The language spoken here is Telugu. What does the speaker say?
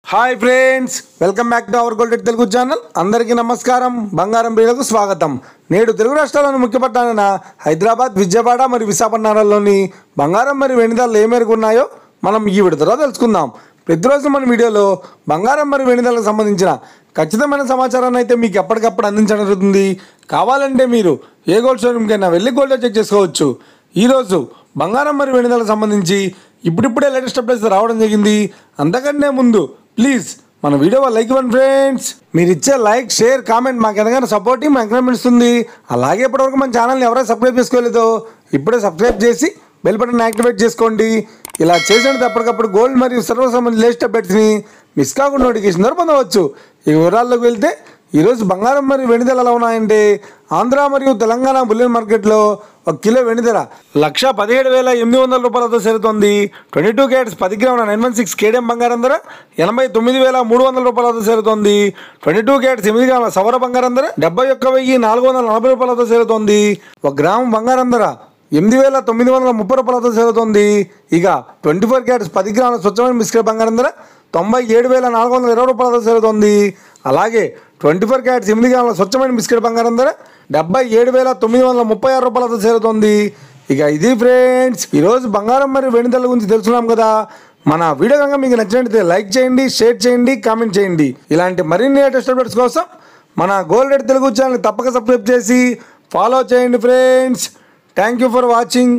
Hi friends, welcome back to our golden Telugu channel. అందరికీ నమస్కారం. బంగారం ప్రియులకు స్వాగతం. నేడు తెలుగు రాష్ట్రాల్లోని ముఖ్య పట్టణాలైన హైదరాబాద్, విజయవాడ మరియు విశాఖపట్నాలలోని బంగారం మరియు వెండి ధరలు ఏ మేరకు ఉన్నాయో మనం ఈ విడతలో తెలుసుకుందాం. ప్రతిరోజు మన వీడియోలో బంగారం మరియు వెండి ధరలకు సంబంధించిన ఖచ్చితమైన సమాచారాన్ని అయితే మీకు ఎప్పటికప్పుడు అందించడం జరుగుతుంది. కావాలంటే మీరు ఏ గోల్డ్ షోరూమ్కైనా వెళ్ళి గోల్డ్ చెక్ చేసుకోవచ్చు. ఈరోజు బంగారం మరియు వెండి ధరలకు సంబంధించి ఇప్పుడిప్పుడే లేటెస్ట్ అప్డేట్స్ రావడం జరిగింది. అంతకంటే ముందు ప్లీజ్ మన వీడియో లైక్ ఇవ్వండి ఫ్రెండ్స్. మీరు ఇచ్చే లైక్, షేర్, కామెంట్ మాకు ఎంతగానో సపోర్టింగ్, మాకు ఎంకరేజ్మెంట్ ఇస్తుంది. అలాగే ఇప్పటివరకు మన ఛానల్ని ఎవరైనా సబ్స్క్రైబ్ చేసుకోలేదో ఇప్పుడే సబ్స్క్రైబ్ చేసి బెల్ బటన్ యాక్టివేట్ చేసుకోండి. ఇలా చేసినట్టు అప్పటికప్పుడు గోల్డ్ మరియు సర్వ సంబంధించిన లేటెస్ట్ అప్డేట్స్ని మిస్ కాకుండా నోటిఫికేషన్ ద్వారా పొందవచ్చు. ఈ వివరాల్లోకి వెళ్తే ఈరోజు బంగారం మరియు వెండి ధరలు ఎలా ఉన్నాయంటే, ఆంధ్ర మరియు తెలంగాణ బులియన్ మార్కెట్లో 1 కిలో వెండి ధర 1,17,800 రూపాయలతో చేరుతోంది. 22 క్యారెట్స్ 10 గ్రాముల 916 కేడియం బంగారం ధర 89,300 రూపాయలతో చేరుతోంది. 22 క్యారెట్స్ 8 గ్రాముల సవర బంగారం ధర 71,440 రూపాయలతో చేరుతోంది. 1 గ్రాము బంగారం ధర 8,930 రూపాయలతో చేరుతోంది. ఇక 24 క్యారెట్స్ 10 గ్రాముల స్వచ్ఛమైన బిస్కెట్ బంగారం ధర 97,420 రూపాయలతో చేరుతోంది. అలాగే 24 క్యారెట్స్ 8 గ్రాముల స్వచ్ఛమైన బిస్కెట్ బంగారం ధర 77,936 రూపాయలతో చేరుతోంది. ఇక ఇది ఫ్రెండ్స్, ఈరోజు బంగారం మరియు వెండి ధరల గురించి తెలుసుకున్నాం కదా. మన వీడియో కనుక మీకు నచ్చినట్లయితే లైక్ చేయండి, షేర్ చేయండి, కామెంట్ చేయండి. ఇలాంటి మరిన్ని లేటెస్ట్ అప్డేట్స్ కోసం మన గోల్డెడ్ తెలుగు ఛానల్ తప్పక సబ్స్క్రైబ్ చేసి ఫాలో చేయండి friends. Thank you for watching.